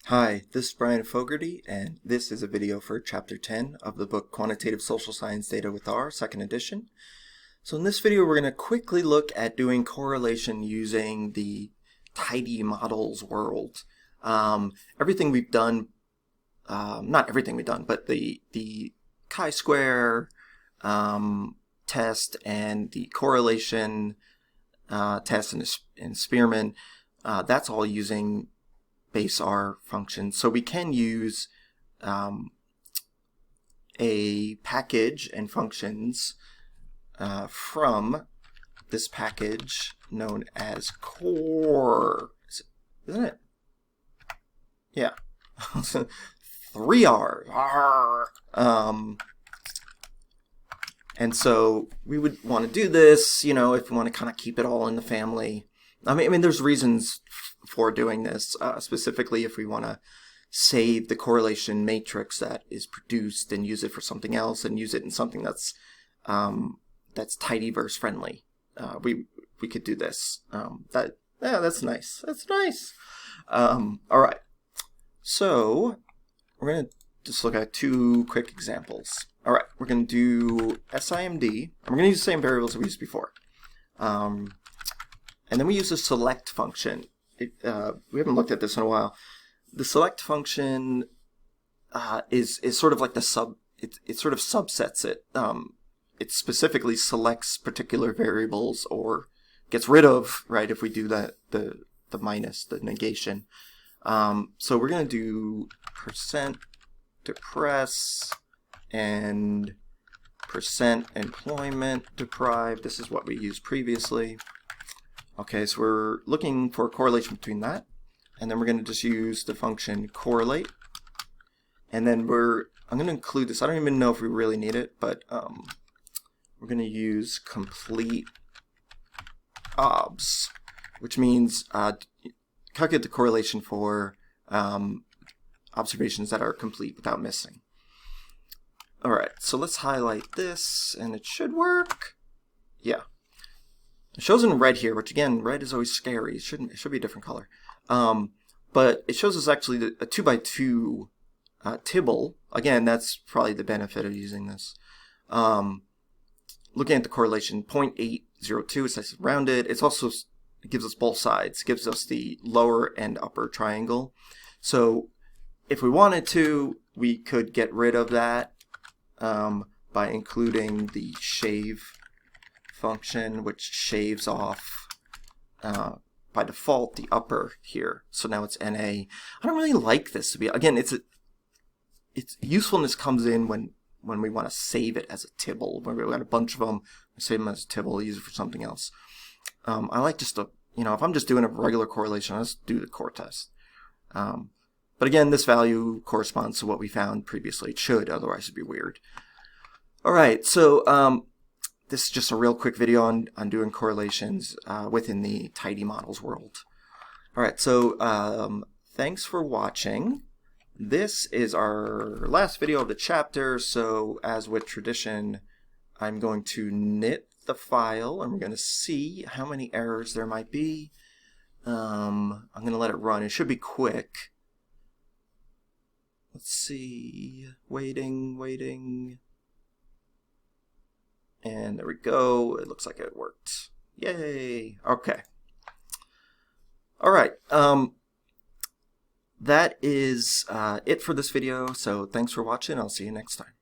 Hi, this is Brian Fogarty, and this is a video for Chapter 10 of the book Quantitative Social Science Data with R, second edition. So in this video, we're going to quickly look at doing correlation using the Tidymodels world. Everything we've done, not everything we've done, but the chi-square test and the correlation test and Spearman, that's all using base R function. So we can use a package and functions from this package known as corrr, isn't it? Yeah. 3R. And so we would want to do this, you know, if we want to kind of keep it all in the family. I mean, there's reasons for doing this, specifically if we want to save the correlation matrix that is produced and use it for something else and use it in something that's tidyverse friendly. We could do this. That's nice. That's nice. All right. So we're going to just look at two quick examples. All right, we're going to do SIMD, and we're going to use the same variables we used before. And then we use a select function. We haven't looked at this in a while. The select function is sort of like the it sort of subsets it. It specifically selects particular variables or gets rid of, right, if we do that, the minus, the negation. So we're going to do %depress and %employment deprived. This is what we used previously. Okay, so we're looking for a correlation between that, and then we're going to just use the function correlate, and then I'm going to include this. I don't even know if we really need it, but we're going to use complete obs, which means calculate the correlation for observations that are complete without missing. All right, so let's highlight this, and it should work. Yeah. It shows in red here, which again, red is always scary. It should be a different color. But it shows us actually a 2x2 tibble. Again, that's probably the benefit of using this. Looking at the correlation, 0.802, it says rounded. It gives us both sides. It gives us the lower and upper triangle. So if we wanted to, we could get rid of that by including the shave function, which shaves off by default the upper here. So now it's NA. I don't really like this to be, again, its usefulness comes in when we want to save it as a tibble. When we've got a bunch of them, we save them as a tibble, use it for something else. I like just to, you know, if I'm just doing a regular correlation, I'll just do the core test. But again, this value corresponds to what we found previously. It should, otherwise it'd be weird. All right, so this is just a real quick video on doing correlations within the Tidymodels world. All right, so thanks for watching. This is our last video of the chapter, so as with tradition, I'm going to knit the file, and we're going to see how many errors there might be. I'm going to let it run. It should be quick. Let's see. Waiting. And there we go. It looks like it worked. Yay. Okay. All right. That is it for this video. So thanks for watching. I'll see you next time.